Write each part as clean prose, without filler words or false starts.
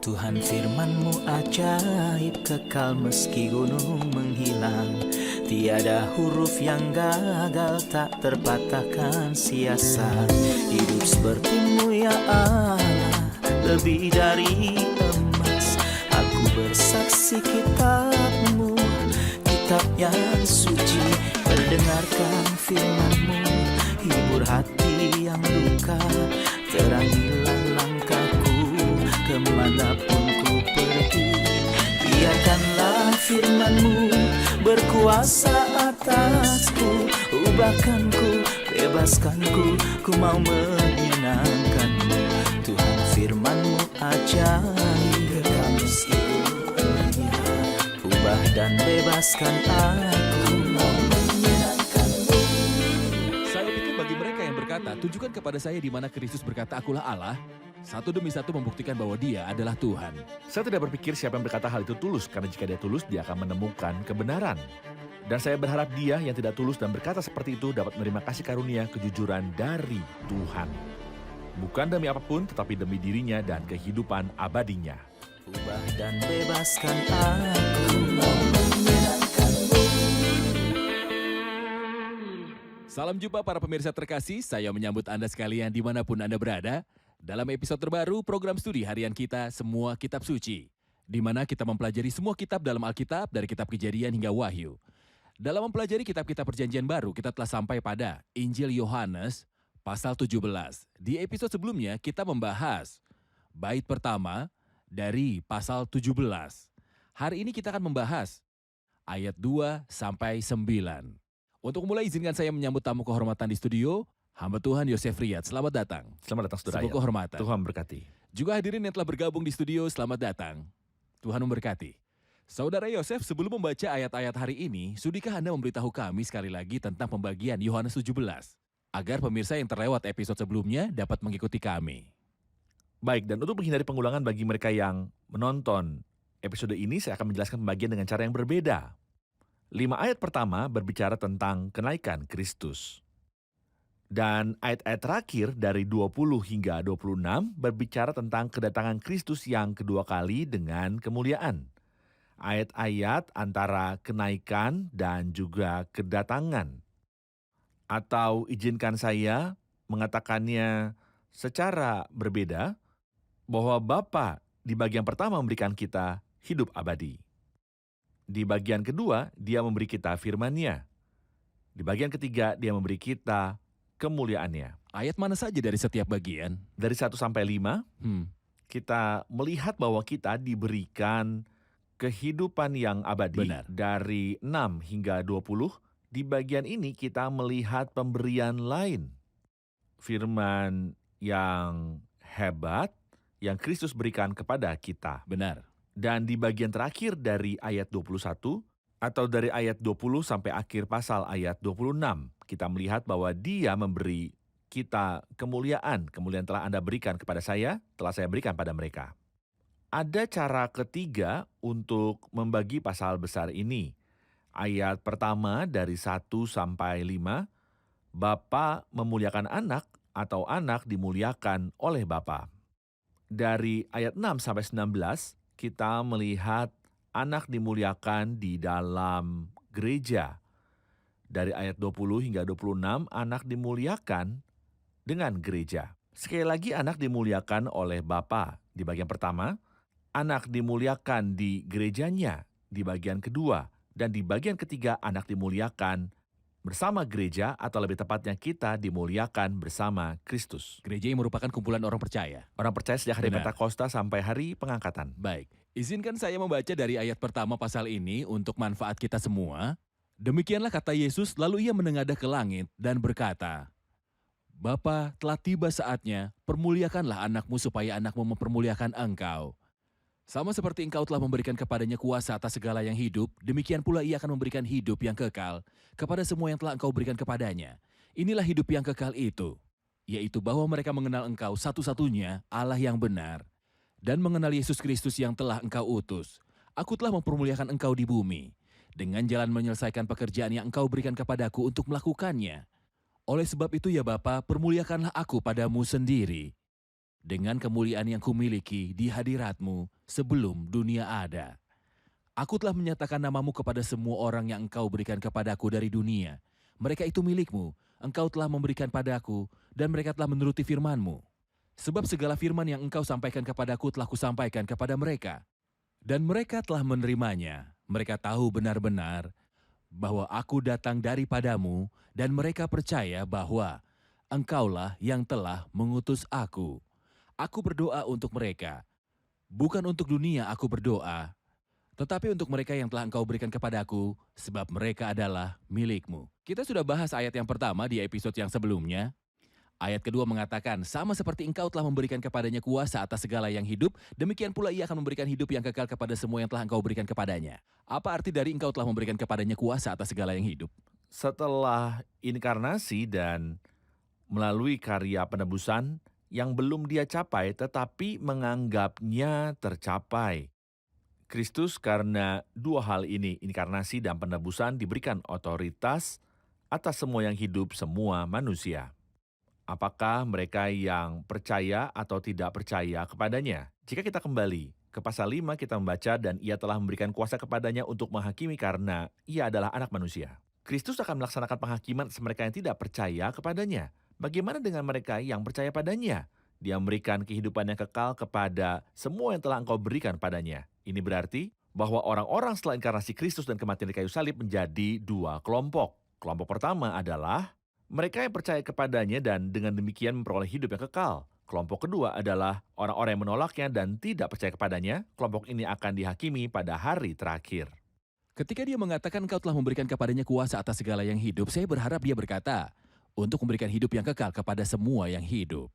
Tuhan firman-Mu ajaib, kekal meski gunung menghilang. Tiada huruf yang gagal, tak terpatahkan sia-sia. Hidup seperti-Mu ya Allah, lebih dari emas. Aku bersaksi kitab-Mu, kitab yang suci. Mendengarkan firman-Mu, hibur hati yang luka. Terangilah langkahku kemanapun ku pergi. Biarkanlah firman-Mu berkuasa atasku. Ubahkanku, bebaskanku, ku mau menyenangkan-Mu. Tuhan firman-Mu ajaib, kekal meski dunia. Ubah dan bebaskan aku, mau menyenangkan-Mu. Saya pikir bagi mereka yang berkata, tunjukkan kepada saya di mana Kristus berkata, akulah Allah, satu demi satu membuktikan bahwa dia adalah Tuhan. Saya tidak berpikir siapa yang berkata hal itu tulus, karena jika dia tulus, dia akan menemukan kebenaran. Dan saya berharap dia yang tidak tulus dan berkata seperti itu dapat menerima kasih karunia kejujuran dari Tuhan. Bukan demi apapun, tetapi demi dirinya dan kehidupan abadinya. Ubah dan bebaskan aku, mau menyenangkan-Mu. Salam jumpa para pemirsa terkasih, saya menyambut Anda sekalian dimanapun Anda berada. Dalam episode terbaru program studi harian kita, Semua Kitab Suci. Di mana kita mempelajari semua kitab dalam Alkitab, dari kitab Kejadian hingga Wahyu. Dalam mempelajari kitab-kitab perjanjian baru, kita telah sampai pada Injil Yohanes, pasal 17. Di episode sebelumnya, kita membahas bait pertama dari pasal 17. Hari ini kita akan membahas ayat 2 sampai 9. Untuk mulai izinkan saya menyambut tamu kehormatan di studio, hamba Tuhan Yosef Riyad. Selamat datang. Selamat datang saudara. Sebuah kehormatan. Tuhan berkati. Juga hadirin yang telah bergabung di studio, selamat datang. Tuhan memberkati. Saudara Yosef, sebelum membaca ayat-ayat hari ini, sudikah Anda memberitahu kami sekali lagi tentang pembagian Yohanes 17? Agar pemirsa yang terlewat episode sebelumnya dapat mengikuti kami. Baik, dan untuk menghindari pengulangan bagi mereka yang menonton episode ini, saya akan menjelaskan pembagian dengan cara yang berbeda. 5 ayat pertama berbicara tentang kenaikan Kristus. Dan ayat-ayat terakhir dari 20 hingga 26 berbicara tentang kedatangan Kristus yang kedua kali dengan kemuliaan. Ayat-ayat antara kenaikan dan juga kedatangan. Atau izinkan saya mengatakannya secara berbeda, bahwa Bapa di bagian pertama memberikan kita hidup abadi. Di bagian kedua, dia memberi kita firman-Nya. Di bagian ketiga, dia memberi kita kemuliaannya. Ayat mana saja dari setiap bagian? Dari 1 sampai 5, kita melihat bahwa kita diberikan kehidupan yang abadi. Benar. Dari 6 hingga 20, di bagian ini kita melihat pemberian lain. Firman yang hebat yang Kristus berikan kepada kita. Benar. Dan di bagian terakhir dari ayat 21, atau dari ayat 20 sampai akhir pasal ayat 26, kita melihat bahwa dia memberi kita kemuliaan. Kemuliaan telah Anda berikan kepada saya, telah saya berikan pada mereka. Ada cara ketiga untuk membagi pasal besar ini. Ayat pertama dari 1 sampai 5, Bapa memuliakan anak atau anak dimuliakan oleh Bapa. Dari ayat 6 sampai 19, kita melihat anak dimuliakan di dalam gereja. Dari ayat 20 hingga 26, anak dimuliakan dengan gereja. Sekali lagi anak dimuliakan oleh Bapa. Di bagian pertama, anak dimuliakan di gerejanya. Di bagian kedua, dan di bagian ketiga anak dimuliakan bersama gereja, atau lebih tepatnya kita dimuliakan bersama Kristus. Gereja yang merupakan kumpulan orang percaya. Orang percaya sejak hari Benar. Pentakosta sampai hari pengangkatan. Baik, izinkan saya membaca dari ayat pertama pasal ini untuk manfaat kita semua. Demikianlah kata Yesus, lalu ia menengadah ke langit dan berkata, Bapa, telah tiba saatnya, permuliakanlah anakmu supaya anakmu mempermuliakan engkau. Sama seperti engkau telah memberikan kepadanya kuasa atas segala yang hidup, demikian pula ia akan memberikan hidup yang kekal kepada semua yang telah engkau berikan kepadanya. Inilah hidup yang kekal itu, yaitu bahwa mereka mengenal engkau satu-satunya Allah yang benar, dan mengenal Yesus Kristus yang telah engkau utus. Aku telah mempermuliakan engkau di bumi, dengan jalan menyelesaikan pekerjaan yang engkau berikan kepadaku untuk melakukannya. Oleh sebab itu ya Bapa, permuliakanlah aku padamu sendiri. dengan kemuliaan yang kumiliki di hadirat-Mu sebelum dunia ada. Aku telah menyatakan namamu kepada semua orang yang Engkau berikan kepadaku dari dunia. Mereka itu milik-Mu, Engkau telah memberikan padaku, dan mereka telah menuruti firman-Mu. Sebab segala firman yang Engkau sampaikan kepadaku telah kusampaikan kepada mereka. Dan mereka telah menerimanya. Mereka tahu benar-benar bahwa aku datang daripadamu, dan mereka percaya bahwa Engkaulah yang telah mengutus aku. Aku berdoa untuk mereka. Bukan untuk dunia aku berdoa, tetapi untuk mereka yang telah Engkau berikan kepadaku, sebab mereka adalah milik-Mu. Kita sudah bahas ayat yang pertama di episode yang sebelumnya. Ayat kedua mengatakan, sama seperti Engkau telah memberikan kepadanya kuasa atas segala yang hidup, demikian pula ia akan memberikan hidup yang kekal kepada semua yang telah Engkau berikan kepadanya. Apa arti dari Engkau telah memberikan kepadanya kuasa atas segala yang hidup? Setelah inkarnasi dan melalui karya penebusan yang belum dia capai tetapi menganggapnya tercapai. Kristus karena dua hal ini, inkarnasi dan penebusan, diberikan otoritas atas semua yang hidup, semua manusia. Apakah mereka yang percaya atau tidak percaya kepadanya? Jika kita kembali ke pasal 5, kita membaca, dan ia telah memberikan kuasa kepadanya untuk menghakimi karena ia adalah anak manusia. Kristus akan melaksanakan penghakiman atas mereka yang tidak percaya kepadanya. Bagaimana dengan mereka yang percaya padanya? Dia memberikan kehidupan yang kekal kepada semua yang telah Engkau berikan padanya. Ini berarti bahwa orang-orang setelah inkarnasi Kristus dan kematian di kayu salib menjadi dua kelompok. Kelompok pertama adalah mereka yang percaya kepadanya dan dengan demikian memperoleh hidup yang kekal. Kelompok kedua adalah orang-orang yang menolaknya dan tidak percaya kepadanya. Kelompok ini akan dihakimi pada hari terakhir. Ketika dia mengatakan Engkau telah memberikan kepadanya kuasa atas segala yang hidup, saya berharap dia berkata, untuk memberikan hidup yang kekal kepada semua yang hidup.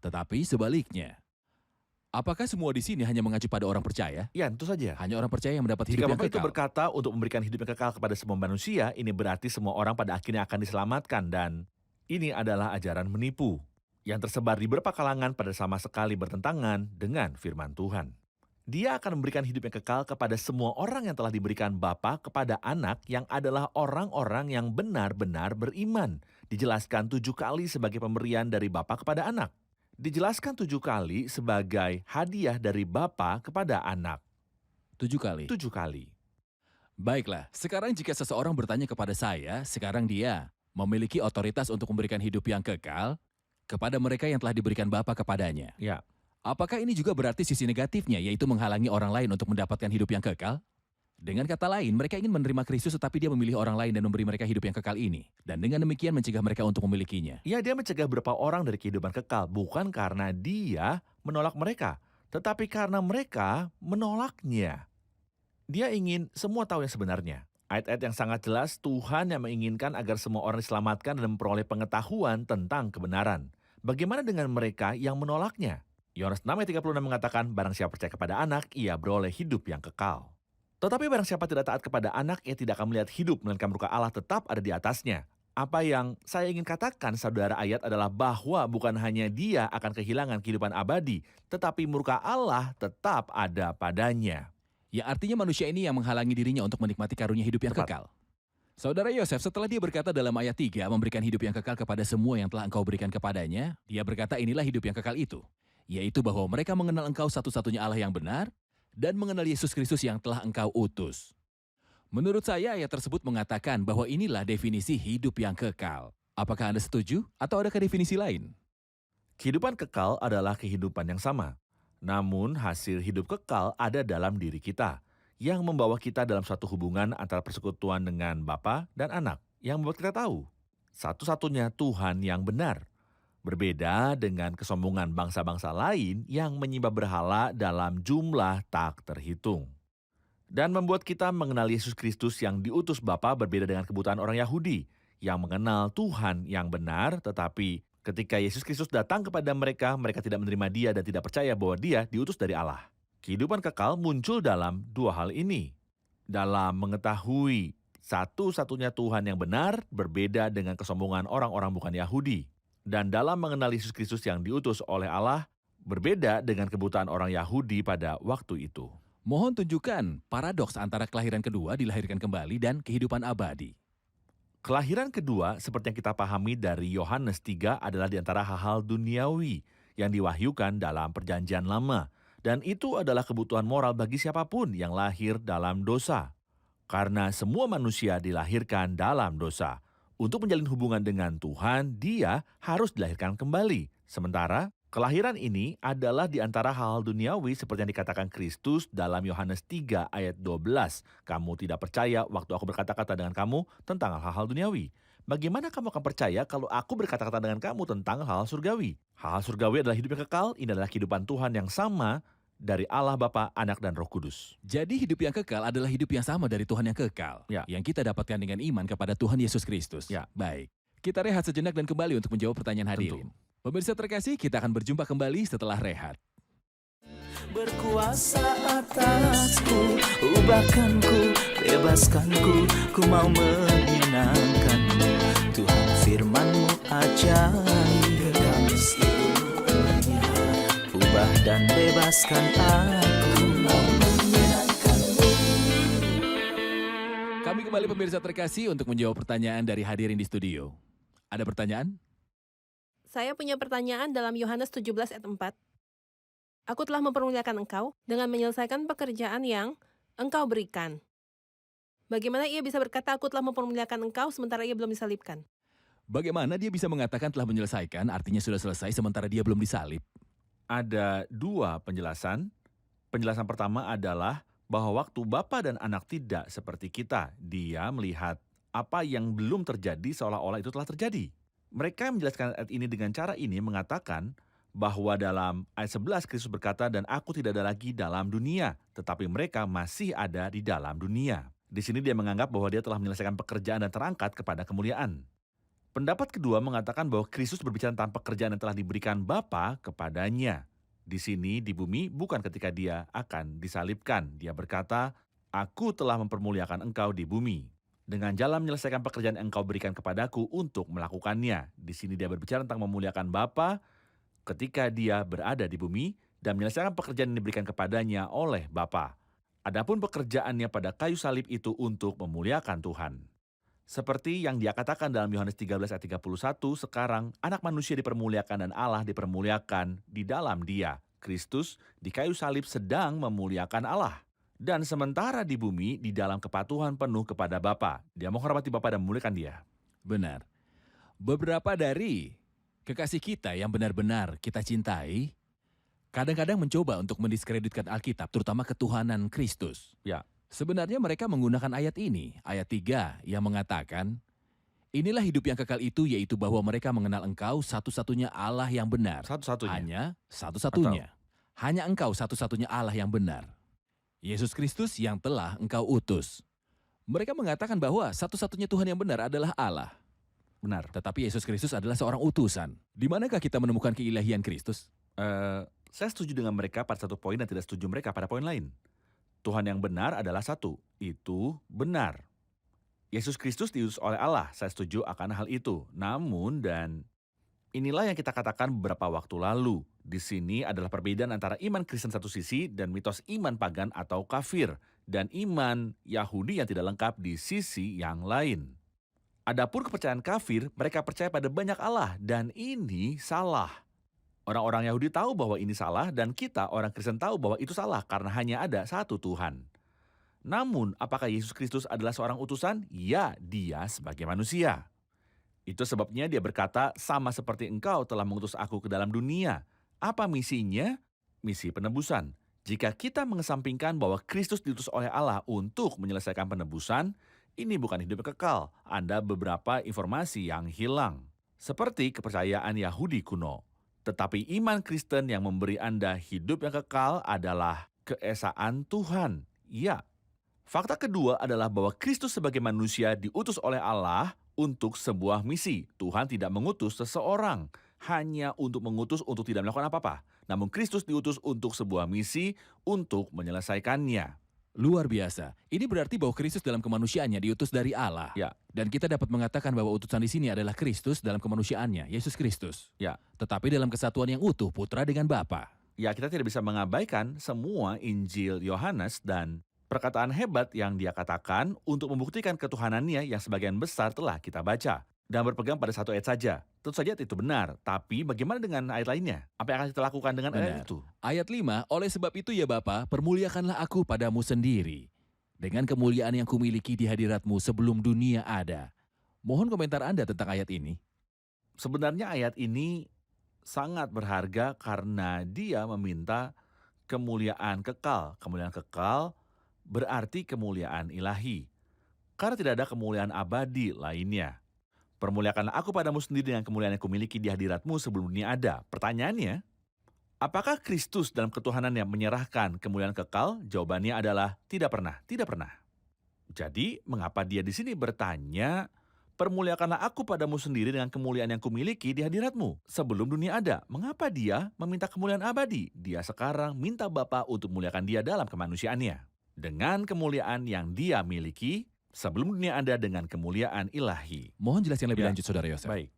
Tetapi sebaliknya, apakah semua di sini hanya mengacu pada orang percaya? Ya, tentu saja. Hanya orang percaya yang mendapat Jika hidup yang Bapak itu kekal? berkata untuk memberikan hidup yang kekal kepada semua manusia, ini berarti semua orang pada akhirnya akan diselamatkan, dan ini adalah ajaran menipu yang tersebar di beberapa kalangan pada sama sekali bertentangan dengan firman Tuhan. Dia akan memberikan hidup yang kekal kepada semua orang yang telah diberikan Bapa kepada anak, yang adalah orang-orang yang benar-benar beriman. Dijelaskan 7 kali sebagai pemberian dari Bapa kepada anak. Dijelaskan 7 kali sebagai hadiah dari Bapa kepada anak. 7 kali. 7 kali. Baiklah, sekarang jika seseorang bertanya kepada saya, sekarang dia memiliki otoritas untuk memberikan hidup yang kekal kepada mereka yang telah diberikan Bapa kepadanya. Ya. Apakah ini juga berarti sisi negatifnya, yaitu menghalangi orang lain untuk mendapatkan hidup yang kekal? Dengan kata lain, mereka ingin menerima Kristus tetapi dia memilih orang lain dan memberi mereka hidup yang kekal ini. Dan dengan demikian mencegah mereka untuk memilikinya. Ya, dia mencegah beberapa orang dari kehidupan kekal, bukan karena dia menolak mereka, tetapi karena mereka menolaknya. Dia ingin semua tahu yang sebenarnya. Ayat-ayat yang sangat jelas, Tuhan yang menginginkan agar semua orang diselamatkan dan memperoleh pengetahuan tentang kebenaran. Bagaimana dengan mereka yang menolaknya? Yohanes 6 ayat 36 mengatakan, barang siapa percaya kepada anak, ia beroleh hidup yang kekal. Tetapi barang siapa tidak taat kepada anak, ia tidak akan melihat hidup, melainkan murka Allah tetap ada di atasnya. Apa yang saya ingin katakan, saudara, ayat adalah bahwa bukan hanya dia akan kehilangan kehidupan abadi, tetapi murka Allah tetap ada padanya. Ya, artinya manusia ini yang menghalangi dirinya untuk menikmati karunia hidup yang Tepat. kekal. Saudara Yosef, setelah dia berkata dalam ayat 3, memberikan hidup yang kekal kepada semua yang telah Engkau berikan kepadanya, dia berkata inilah hidup yang kekal itu, yaitu bahwa mereka mengenal Engkau satu-satunya Allah yang benar, dan mengenal Yesus Kristus yang telah Engkau utus. Menurut saya, ayat tersebut mengatakan bahwa inilah definisi hidup yang kekal. Apakah Anda setuju atau adakah definisi lain? Kehidupan kekal adalah kehidupan yang sama. Namun hasil hidup kekal ada dalam diri kita, yang membawa kita dalam suatu hubungan antara persekutuan dengan Bapa dan Anak, yang membuat kita tahu satu-satunya Tuhan yang benar. Berbeda dengan kesombongan bangsa-bangsa lain yang menyembah berhala dalam jumlah tak terhitung. Dan membuat kita mengenal Yesus Kristus yang diutus Bapa berbeda dengan kebutaan orang Yahudi, yang mengenal Tuhan yang benar, tetapi ketika Yesus Kristus datang kepada mereka, mereka tidak menerima dia dan tidak percaya bahwa dia diutus dari Allah. Kehidupan kekal muncul dalam dua hal ini. Dalam mengetahui satu-satunya Tuhan yang benar, berbeda dengan kesombongan orang-orang bukan Yahudi. Dan dalam mengenal Yesus Kristus yang diutus oleh Allah, berbeda dengan kebutaan orang Yahudi pada waktu itu. Mohon tunjukkan paradoks antara kelahiran kedua, dilahirkan kembali, dan kehidupan abadi. Kelahiran kedua, seperti yang kita pahami dari Yohanes 3, adalah di antara hal-hal duniawi yang diwahyukan dalam Perjanjian Lama. Dan itu adalah kebutuhan moral bagi siapapun yang lahir dalam dosa. Karena semua manusia dilahirkan dalam dosa. Untuk menjalin hubungan dengan Tuhan, dia harus dilahirkan kembali. Sementara, kelahiran ini adalah di antara hal-hal duniawi seperti yang dikatakan Kristus dalam Yohanes 3 ayat 12. Kamu tidak percaya waktu aku berkata-kata dengan kamu tentang hal-hal duniawi. Bagaimana kamu akan percaya kalau aku berkata-kata dengan kamu tentang hal-hal surgawi? Hal-hal surgawi adalah hidup yang kekal, ini adalah kehidupan Tuhan yang sama dari Allah Bapa, Anak, dan Roh Kudus. Jadi hidup yang kekal adalah hidup yang sama dari Tuhan yang kekal. Ya. Yang kita dapatkan dengan iman kepada Tuhan Yesus Kristus. Ya. Baik, kita rehat sejenak dan kembali untuk menjawab pertanyaan hadirin. Pemirsa terkasih, kita akan berjumpa kembali setelah rehat. Berkuasa atasku, ubahkanku, bebaskanku, ku mau menyenangkanmu. Tuhan firman-Mu ajaib, kekal meski umurnya. Ubah dan bebaskan aku, mau menyenangkanmu. Kami kembali pemirsa terkasih untuk menjawab pertanyaan dari hadirin di studio. Ada pertanyaan? Saya punya pertanyaan dalam Yohanes 17 ayat 4. Aku telah mempermuliakan engkau dengan menyelesaikan pekerjaan yang engkau berikan. Bagaimana ia bisa berkata aku telah mempermuliakan engkau sementara ia belum disalibkan? Bagaimana dia bisa mengatakan telah menyelesaikan, artinya sudah selesai sementara dia belum disalib? Ada dua penjelasan. Penjelasan pertama adalah bahwa waktu Bapa dan Anak tidak seperti kita. Dia melihat apa yang belum terjadi seolah-olah itu telah terjadi. Mereka menjelaskan ayat ini dengan cara ini mengatakan bahwa dalam ayat 11 Kristus berkata, dan aku tidak ada lagi dalam dunia, tetapi mereka masih ada di dalam dunia. Di sini dia menganggap bahwa dia telah menyelesaikan pekerjaan dan terangkat kepada kemuliaan. Pendapat kedua mengatakan bahwa Kristus berbicara tentang pekerjaan yang telah diberikan Bapa kepadanya. Di sini di bumi bukan ketika dia akan disalibkan. Dia berkata, aku telah mempermuliakan engkau di bumi. Dengan jalan menyelesaikan pekerjaan yang engkau berikan kepadaku untuk melakukannya. Di sini dia berbicara tentang memuliakan Bapa ketika dia berada di bumi dan menyelesaikan pekerjaan yang diberikan kepadanya oleh Bapa. Adapun pekerjaannya pada kayu salib itu untuk memuliakan Tuhan. Seperti yang dia katakan dalam Yohanes 13 ayat 31, sekarang anak manusia dipermuliakan dan Allah dipermuliakan di dalam dia. Kristus di kayu salib sedang memuliakan Allah. Dan sementara di bumi, di dalam kepatuhan penuh kepada Bapa. Dia menghormati Bapa dan memuliakan dia. Benar. Beberapa dari kekasih kita yang benar-benar kita cintai, kadang-kadang mencoba untuk mendiskreditkan Alkitab, terutama ketuhanan Kristus. Ya. Sebenarnya mereka menggunakan ayat ini, ayat 3 yang mengatakan, inilah hidup yang kekal itu, yaitu bahwa mereka mengenal engkau satu-satunya Allah yang benar. Satu-satunya. Hanya satu-satunya. Hanya engkau satu-satunya Allah yang benar. Yesus Kristus yang telah engkau utus. Mereka mengatakan bahwa satu-satunya Tuhan yang benar adalah Allah. Benar. Tetapi Yesus Kristus adalah seorang utusan. Di manakah kita menemukan keilahian Kristus? Saya setuju dengan mereka pada satu poin dan tidak setuju mereka pada poin lain. Tuhan yang benar adalah satu, itu benar. Yesus Kristus diutus oleh Allah, saya setuju akan hal itu. Namun dan inilah yang kita katakan beberapa waktu lalu. Di sini adalah perbedaan antara iman Kristen satu sisi dan mitos iman pagan atau kafir. Dan iman Yahudi yang tidak lengkap di sisi yang lain. Adapun kepercayaan kafir, mereka percaya pada banyak Allah dan ini salah. Orang-orang Yahudi tahu bahwa ini salah dan kita orang Kristen tahu bahwa itu salah karena hanya ada satu Tuhan. Namun, apakah Yesus Kristus adalah seorang utusan? Ya, dia sebagai manusia. Itu sebabnya dia berkata, sama seperti engkau telah mengutus aku ke dalam dunia. Apa misinya? Misi penebusan. Jika kita mengesampingkan bahwa Kristus diutus oleh Allah untuk menyelesaikan penebusan, ini bukan hidup yang kekal. Ada beberapa informasi yang hilang. Seperti kepercayaan Yahudi kuno. Tetapi iman Kristen yang memberi Anda hidup yang kekal adalah keesaan Tuhan. Ya. Fakta kedua adalah bahwa Kristus sebagai manusia diutus oleh Allah untuk sebuah misi. Tuhan tidak mengutus seseorang hanya untuk mengutus untuk tidak melakukan apa-apa. Namun Kristus diutus untuk sebuah misi untuk menyelesaikannya. Luar biasa. Ini berarti bahwa Kristus dalam kemanusiaannya diutus dari Allah. Ya. Dan kita dapat mengatakan bahwa utusan di sini adalah Kristus dalam kemanusiaannya, Yesus Kristus. Ya. Tetapi dalam kesatuan yang utuh, Putra dengan Bapa. Ya, kita tidak bisa mengabaikan semua Injil Yohanes dan perkataan hebat yang dia katakan untuk membuktikan ketuhanannya yang sebagian besar telah kita baca. dan berpegang pada satu ayat saja. Tentu saja itu benar, tapi bagaimana dengan ayat lainnya? Apa yang akan kita lakukan dengan ayat Benar. itu? Ayat 5, oleh sebab itu ya Bapa, permuliakanlah aku padamu sendiri, dengan kemuliaan yang kumiliki di hadiratmu sebelum dunia ada. Mohon komentar Anda tentang ayat ini. Sebenarnya ayat ini sangat berharga karena dia meminta kemuliaan kekal. Kemuliaan kekal berarti kemuliaan ilahi. Karena tidak ada kemuliaan abadi lainnya. Permuliakanlah aku padamu sendiri dengan kemuliaan yang kumiliki di hadiratmu sebelum dunia ada. Pertanyaannya, apakah Kristus dalam ketuhanannya menyerahkan kemuliaan kekal? Jawabannya adalah tidak pernah, tidak pernah. Jadi, mengapa dia di sini bertanya, permuliakanlah aku padamu sendiri dengan kemuliaan yang kumiliki di hadiratmu sebelum dunia ada? Mengapa dia meminta kemuliaan abadi? Dia sekarang minta Bapa untuk memuliakan dia dalam kemanusiaannya. Dengan kemuliaan yang dia miliki sebelum dunia ada dengan kemuliaan ilahi. Mohon jelaskan lebih Ya. lanjut, Saudara Yosef. Baik,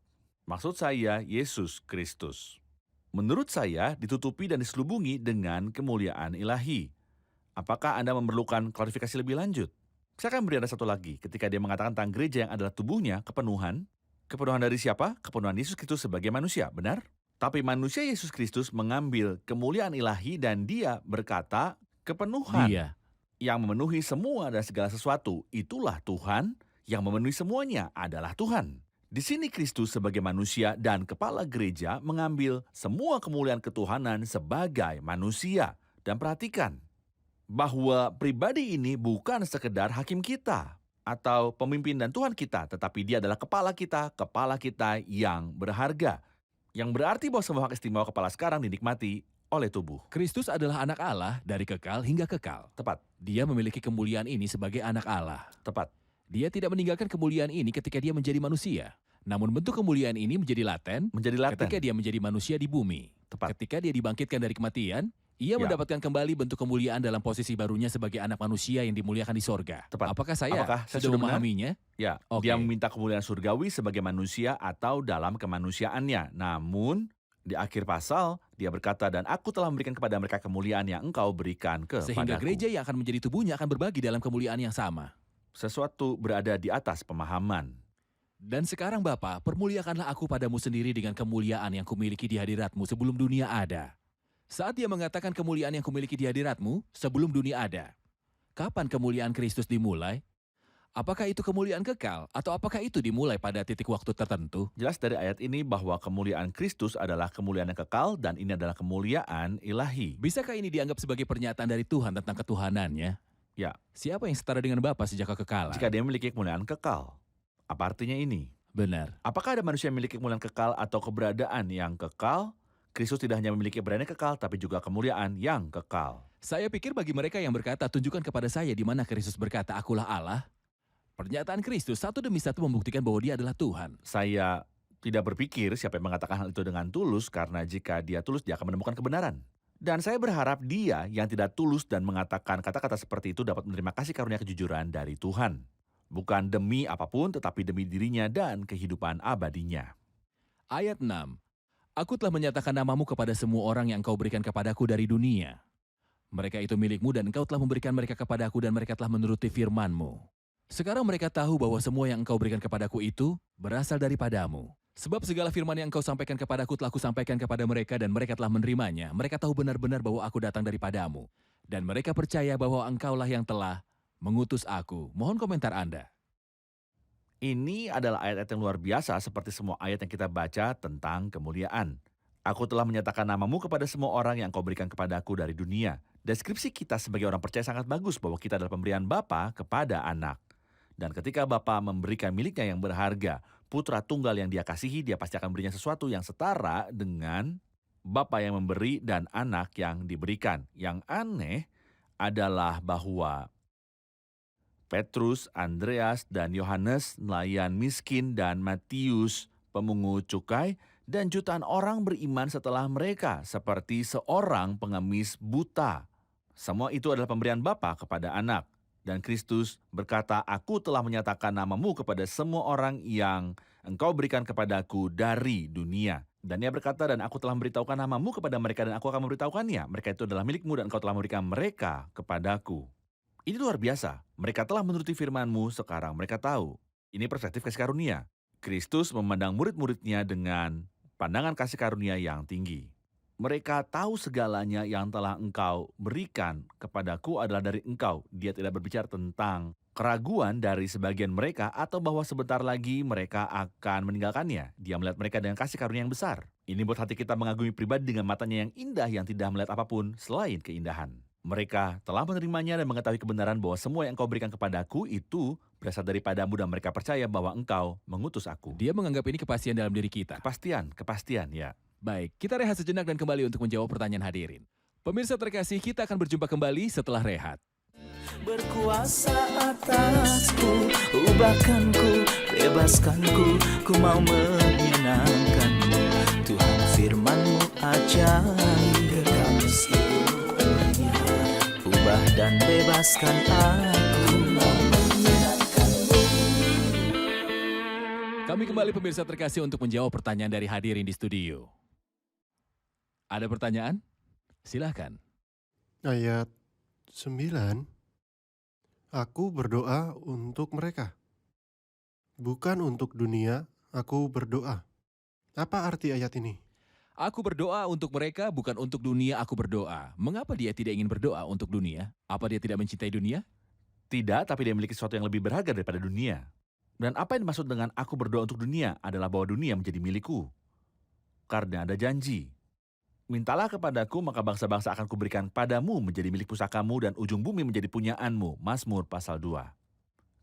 maksud saya Yesus Kristus. Menurut saya ditutupi dan diselubungi dengan kemuliaan ilahi. Apakah Anda memerlukan klarifikasi lebih lanjut? Saya akan beri Anda satu lagi. Ketika dia mengatakan tentang gereja yang adalah tubuhnya, kepenuhan. Kepenuhan dari siapa? Kepenuhan Yesus Kristus sebagai manusia, benar? Tapi manusia Yesus Kristus mengambil kemuliaan ilahi dan dia berkata, kepenuhan Dia. yang memenuhi semua dan segala sesuatu, itulah Tuhan. Yang memenuhi semuanya adalah Tuhan. Di sini Kristus sebagai manusia dan kepala gereja mengambil semua kemuliaan ketuhanan sebagai manusia. Dan perhatikan, bahwa pribadi ini bukan sekedar hakim kita atau pemimpin dan Tuhan kita, tetapi dia adalah kepala kita yang berharga. Yang berarti bahwa semua hak istimewa kepala sekarang dinikmati oleh tubuh. Kristus adalah anak Allah dari kekal hingga kekal. Tepat, Dia memiliki kemuliaan ini sebagai anak Allah. tepat. Dia tidak meninggalkan kemuliaan ini ketika dia menjadi manusia. Namun bentuk kemuliaan ini menjadi laten Menjadi laten. ketika dia menjadi manusia di bumi. Tepat. Ketika dia dibangkitkan dari kematian, ia Ya. mendapatkan kembali bentuk kemuliaan dalam posisi barunya sebagai anak manusia yang dimuliakan di sorga. Tepat. Apakah saya Apakah saya sudah sudah benar? memahaminya? Ya, Oke. dia meminta kemuliaan surgawi sebagai manusia atau dalam kemanusiaannya. Namun, di akhir pasal, dia berkata, dan aku telah memberikan kepada mereka kemuliaan yang engkau berikan Sehingga kepadaku. gereja yang akan menjadi tubuhnya akan berbagi dalam kemuliaan yang sama. Sesuatu berada di atas pemahaman. Dan sekarang Bapa, permuliakanlah aku padamu sendiri dengan kemuliaan yang kumiliki di hadiratmu sebelum dunia ada. Saat dia mengatakan kemuliaan yang kumiliki di hadiratmu sebelum dunia ada, kapan kemuliaan Kristus dimulai? Apakah itu kemuliaan kekal atau apakah itu dimulai pada titik waktu tertentu? Jelas dari ayat ini bahwa kemuliaan Kristus adalah kemuliaan yang kekal dan ini adalah kemuliaan ilahi. Bisakah ini dianggap sebagai pernyataan dari Tuhan tentang ketuhanannya? Ya, Siapa yang setara dengan Bapa sejak kekekalan? jika dia memiliki kemuliaan kekal. Apa artinya ini? Benar. Apakah ada manusia yang memiliki kemuliaan kekal atau keberadaan yang kekal? Kristus tidak hanya memiliki keberadaan yang kekal, tapi juga kemuliaan yang kekal. Saya pikir bagi mereka yang berkata, tunjukkan kepada saya di mana Kristus berkata, akulah Allah. Pernyataan Kristus satu demi satu membuktikan bahwa dia adalah Tuhan. Saya tidak berpikir siapa yang mengatakan hal itu dengan tulus, karena jika dia tulus, dia akan menemukan kebenaran. Dan saya berharap dia yang tidak tulus dan mengatakan kata-kata seperti itu dapat menerima kasih karunia kejujuran dari Tuhan. Bukan demi apapun, tetapi demi dirinya dan kehidupan abadinya. Ayat 6. Aku telah menyatakan namamu kepada semua orang yang engkau berikan kepadaku dari dunia. Mereka itu milikmu dan engkau telah memberikan mereka kepadaku dan mereka telah menuruti firman-Mu. Sekarang mereka tahu bahwa semua yang engkau berikan kepadaku itu berasal daripadamu. Sebab segala firman yang engkau sampaikan kepadaku telah kusampaikan kepada mereka dan mereka telah menerimanya. Mereka tahu benar-benar bahwa aku datang daripadamu. Dan mereka percaya bahwa engkaulah yang telah mengutus aku. Mohon komentar Anda. Ini adalah ayat-ayat yang luar biasa seperti semua ayat yang kita baca tentang kemuliaan. Aku telah menyatakan namamu kepada semua orang yang kau berikan kepadaku dari dunia. Deskripsi kita sebagai orang percaya sangat bagus bahwa kita adalah pemberian Bapa kepada anak. Dan ketika Bapa memberikan miliknya yang berharga, putra tunggal yang dia kasihi, dia pasti akan berinya sesuatu yang setara dengan Bapa yang memberi dan anak yang diberikan. Yang aneh adalah bahwa Petrus, Andreas, dan Yohanes, nelayan miskin, dan Matius, pemungut cukai, dan jutaan orang beriman setelah mereka, seperti seorang pengemis buta. Semua itu adalah pemberian Bapa kepada anak. Dan Kristus berkata, aku telah menyatakan namamu kepada semua orang yang engkau berikan kepadaku dari dunia. Dan dia berkata, dan aku telah memberitahukan namamu kepada mereka dan aku akan memberitahukannya. Mereka itu adalah milikmu dan engkau telah memberikan mereka kepadaku. Ini luar biasa. Mereka telah menuruti firman-Mu, sekarang mereka tahu. Ini perspektif kasih karunia. Kristus memandang murid-muridnya dengan pandangan kasih karunia yang tinggi. Mereka tahu segalanya yang telah engkau berikan kepadaku adalah dari engkau. Dia tidak berbicara tentang keraguan dari sebagian mereka atau bahwa sebentar lagi mereka akan meninggalkannya. Dia melihat mereka dengan kasih karunia yang besar. Ini buat hati kita mengagumi pribadi dengan matanya yang indah yang tidak melihat apapun selain keindahan. Mereka telah menerimanya dan mengetahui kebenaran bahwa semua yang engkau berikan kepadaku itu berasal daripadamu dan mereka percaya bahwa engkau mengutus aku. Dia menganggap ini kepastian dalam diri kita. Kepastian ya. Baik, kita rehat sejenak dan kembali untuk menjawab pertanyaan hadirin. Pemirsa terkasih, kita akan berjumpa kembali setelah rehat. Berkuasa atasku, ubahkanku, bebaskanku, ku mau menyenangkanmu. Tuhan firman-Mu ajaib, kekal meskipun ubah dan bebaskan aku, mau menyenangkanmu. Kami kembali pemirsa terkasih untuk menjawab pertanyaan dari hadirin di studio. Ada pertanyaan? Silahkan. Ayat 9. Aku berdoa untuk mereka. Bukan untuk dunia, aku berdoa. Apa arti ayat ini? Aku berdoa untuk mereka, bukan untuk dunia aku berdoa. Mengapa dia tidak ingin berdoa untuk dunia? Apa dia tidak mencintai dunia? Tidak, tapi dia memiliki sesuatu yang lebih berharga daripada dunia. Dan apa yang dimaksud dengan aku berdoa untuk dunia adalah bahwa dunia menjadi milikku. Karena ada janji. Mintalah kepadaku, maka bangsa-bangsa akan kuberikan padamu menjadi milik pusakamu dan ujung bumi menjadi punyaanmu. Mazmur pasal 2.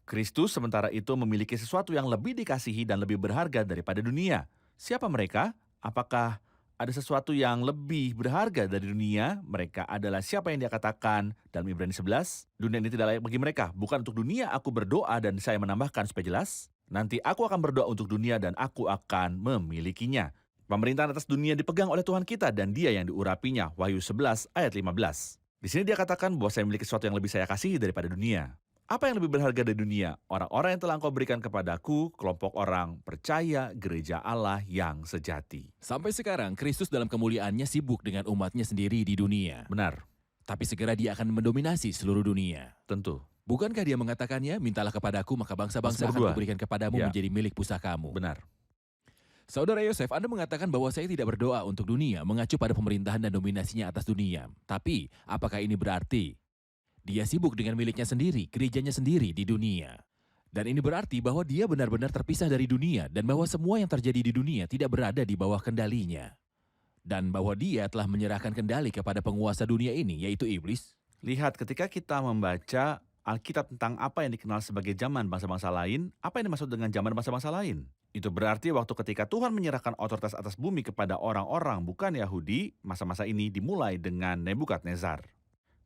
Kristus sementara itu memiliki sesuatu yang lebih dikasihi dan lebih berharga daripada dunia. Siapa mereka? Apakah ada sesuatu yang lebih berharga dari dunia? Mereka adalah siapa yang dia katakan dalam Ibrani 11? Dunia ini tidak layak bagi mereka. Bukan untuk dunia aku berdoa, dan saya menambahkan supaya jelas. Nanti aku akan berdoa untuk dunia dan aku akan memilikinya. Pemerintahan atas dunia dipegang oleh Tuhan kita dan dia yang diurapinya. Wahyu 11 ayat 15. Di sini dia katakan bahwa saya memiliki sesuatu yang lebih saya kasihi daripada dunia. Apa yang lebih berharga dari dunia? Orang-orang yang telah engkau berikan kepadaku, kelompok orang percaya gereja Allah yang sejati. Sampai sekarang, Kristus dalam kemuliaannya sibuk dengan umatnya sendiri di dunia. Benar, Tapi segera dia akan mendominasi seluruh dunia. tentu. Bukankah dia mengatakannya, mintalah kepadaku, maka bangsa-bangsa Mazmur akan 2. kuberikan kepadamu Ya. menjadi milik pusakamu. Benar. Saudara Yosef, Anda mengatakan bahwa saya tidak berdoa untuk dunia, mengacu pada pemerintahan dan dominasinya atas dunia. Tapi, apakah ini berarti dia sibuk dengan miliknya sendiri, gerejanya sendiri di dunia? Dan ini berarti bahwa dia benar-benar terpisah dari dunia dan bahwa semua yang terjadi di dunia tidak berada di bawah kendalinya. Dan bahwa dia telah menyerahkan kendali kepada penguasa dunia ini, yaitu iblis. Lihat, ketika kita membaca Alkitab tentang apa yang dikenal sebagai zaman bangsa-bangsa lain, apa yang dimaksud dengan zaman bangsa-bangsa lain? Itu berarti waktu ketika Tuhan menyerahkan otoritas atas bumi kepada orang-orang bukan Yahudi, masa-masa ini dimulai dengan Nebukadnezar.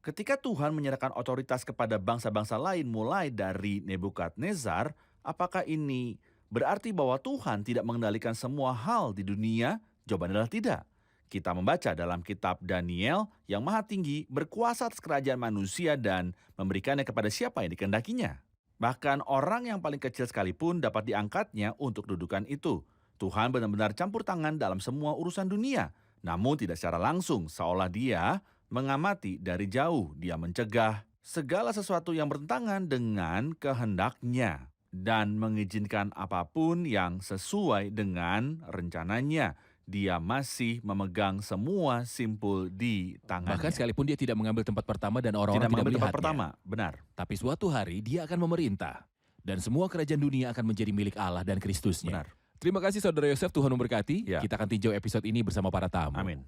Ketika Tuhan menyerahkan otoritas kepada bangsa-bangsa lain mulai dari Nebukadnezar, apakah ini berarti bahwa Tuhan tidak mengendalikan semua hal di dunia? Jawabannya adalah tidak. Kita membaca dalam kitab Daniel yang maha tinggi berkuasa atas kerajaan manusia dan memberikannya kepada siapa yang dikehendakinya. Bahkan orang yang paling kecil sekalipun dapat diangkatnya untuk dudukan itu. Tuhan benar-benar campur tangan dalam semua urusan dunia. Namun tidak secara langsung, seolah dia mengamati dari jauh. Dia mencegah segala sesuatu yang bertentangan dengan kehendaknya dan mengizinkan apapun yang sesuai dengan rencananya. Dia masih memegang semua simpul di tangannya. Bahkan sekalipun dia tidak mengambil tempat pertama dan orang-orang tidak tidak mengambil tempat melihatnya. pertama, benar. Tapi suatu hari dia akan memerintah. Dan semua kerajaan dunia akan menjadi milik Allah dan Kristusnya. Benar. Terima kasih Saudara Yosef, Tuhan memberkati. Ya. Kita akan tinjau episode ini bersama para tamu. Amin.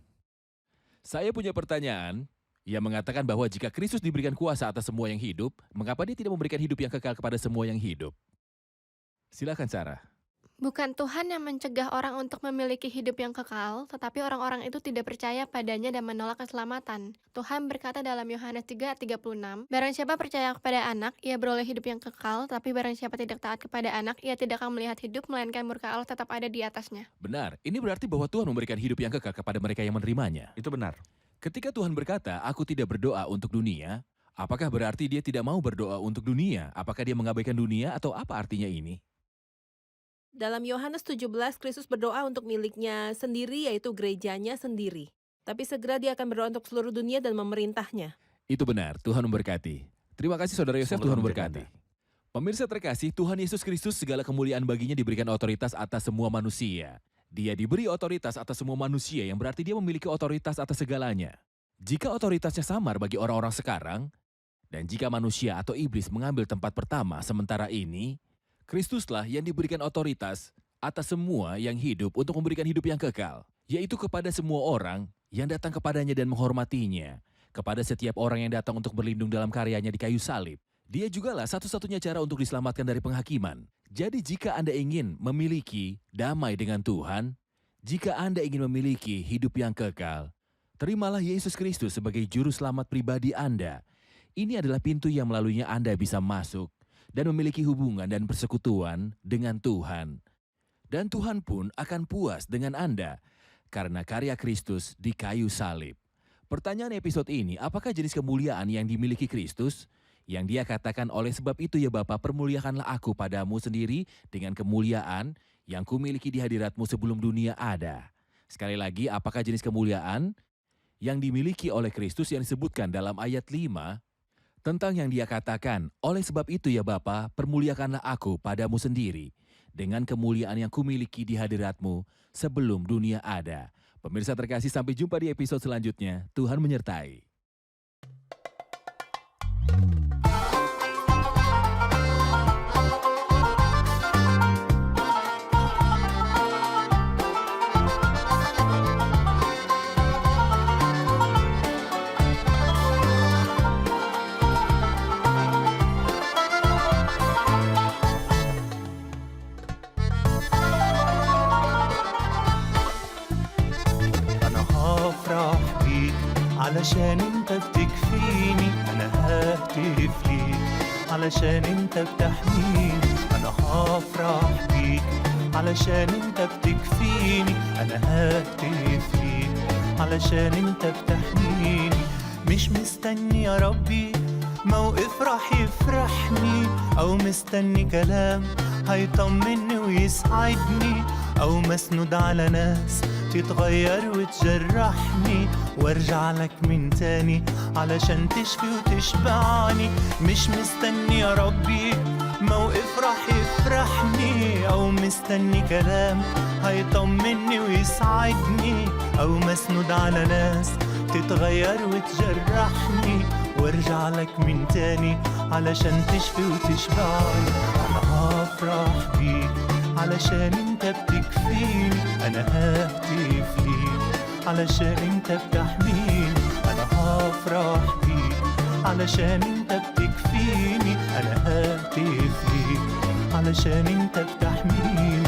Saya punya pertanyaan yang mengatakan bahwa jika Kristus diberikan kuasa atas semua yang hidup, mengapa dia tidak memberikan hidup yang kekal kepada semua yang hidup? Silakan Sarah. Bukan Tuhan yang mencegah orang untuk memiliki hidup yang kekal, tetapi orang-orang itu tidak percaya padanya dan menolak keselamatan. Tuhan berkata dalam Yohanes 3:36, "Barang siapa percaya kepada anak, ia beroleh hidup yang kekal, tapi barang siapa tidak taat kepada anak, ia tidak akan melihat hidup, melainkan murka Allah tetap ada di atasnya." Benar, ini berarti bahwa Tuhan memberikan hidup yang kekal kepada mereka yang menerimanya. Itu benar. Ketika Tuhan berkata, aku tidak berdoa untuk dunia, apakah berarti dia tidak mau berdoa untuk dunia? Apakah dia mengabaikan dunia atau apa artinya ini? Dalam Yohanes 17, Kristus berdoa untuk miliknya sendiri, yaitu gerejanya sendiri. Tapi segera dia akan berdoa untuk seluruh dunia dan memerintahnya. Itu benar, Tuhan memberkati. Terima kasih Saudara Yosef, Semoga Tuhan Tuhan memberkati. memberkati. Pemirsa terkasih, Tuhan Yesus Kristus segala kemuliaan baginya diberikan otoritas atas semua manusia. Dia diberi otoritas atas semua manusia yang berarti dia memiliki otoritas atas segalanya. Jika otoritasnya samar bagi orang-orang sekarang, dan jika manusia atau iblis mengambil tempat pertama sementara ini, Kristuslah yang diberikan otoritas atas semua yang hidup untuk memberikan hidup yang kekal, yaitu kepada semua orang yang datang kepadanya dan menghormatinya, kepada setiap orang yang datang untuk berlindung dalam karyanya di kayu salib. Dia jugalah satu-satunya cara untuk diselamatkan dari penghakiman. Jadi jika Anda ingin memiliki damai dengan Tuhan, jika Anda ingin memiliki hidup yang kekal, terimalah Yesus Kristus sebagai juru selamat pribadi Anda. Ini adalah pintu yang melaluinya Anda bisa masuk dan memiliki hubungan dan persekutuan dengan Tuhan. Dan Tuhan pun akan puas dengan Anda karena karya Kristus di kayu salib. Pertanyaan episode ini, apakah jenis kemuliaan yang dimiliki Kristus? Yang dia katakan, oleh sebab itu ya Bapa, permuliakanlah aku padamu sendiri dengan kemuliaan yang kumiliki di hadiratmu sebelum dunia ada. Sekali lagi, apakah jenis kemuliaan yang dimiliki oleh Kristus yang disebutkan dalam ayat 5 tentang yang dia katakan, oleh sebab itu ya Bapa, permuliakanlah aku padamu sendiri dengan kemuliaan yang kumiliki di hadiratmu sebelum dunia ada. Pemirsa terkasih, sampai jumpa di episode selanjutnya. Tuhan menyertai. أنا هفرح بيك علشان انت بتكفيني، أنا ههتف ليك علشان انت بتحميني. أنا هفرح بيك علشان انت بتكفيني، أنا ههتف ليك علشان انت بتحميني. مش مستني يا ربي موقف راح يفرحني، أو مستني كلام هيطمني ويسعدني، أو مسنود على ناس تتغير وتجرحني، وارجع لك من تاني علشان تشفي وتشبعني. مش مستني يا ربي موقف راح يفرحني، أو مستني كلام هيطمني ويسعدني، أو مسنود على ناس تتغير وتجرحني، وارجع لك من تاني علشان تشفي وتشبعني. أنا هفرح بيك علشان انت بتكفيني، أنا ههتف ليك علشان انت بتحميني. أنا هفرح بيك علشان انت بتكفيني، أنا ههتف ليك علشان انت بتحميني.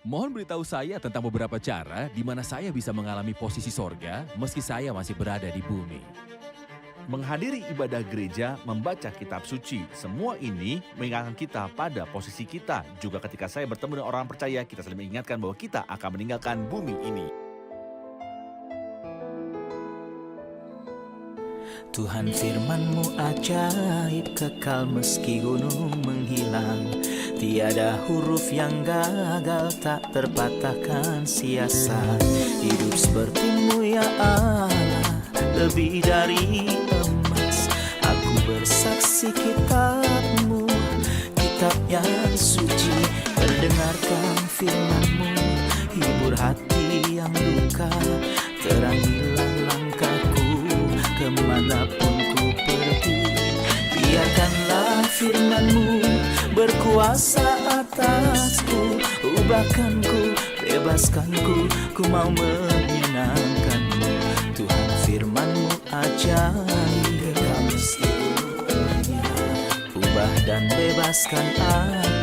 Mohon beritahu saya tentang beberapa cara di mana saya bisa mengalami posisi sorga meski saya masih berada di bumi. Menghadiri ibadah gereja, membaca kitab suci, semua ini mengingatkan kita pada posisi kita. Juga ketika saya bertemu dengan orang percaya, kita saling mengingatkan bahwa kita akan meninggalkan bumi ini. Tuhan, firman-Mu ajaib, kekal meski gunung menghilang. Tiada huruf yang gagal, tak terpatahkan siasat. Hidup seperti-Mu ya Allah, lebih dari emas. Aku bersaksi kitab-Mu, kitab yang suci. Mendengarkan firman-Mu, hibur hati yang luka. Terangilah langkahku kemanapun ku pergi. Biarkanlah firman-Mu berkuasa atasku. Ubahkanku, bebaskanku, ku mau menyenangkan-Mu. Tuhan, firman-Mu ajaib, ubah dan bebaskan aku.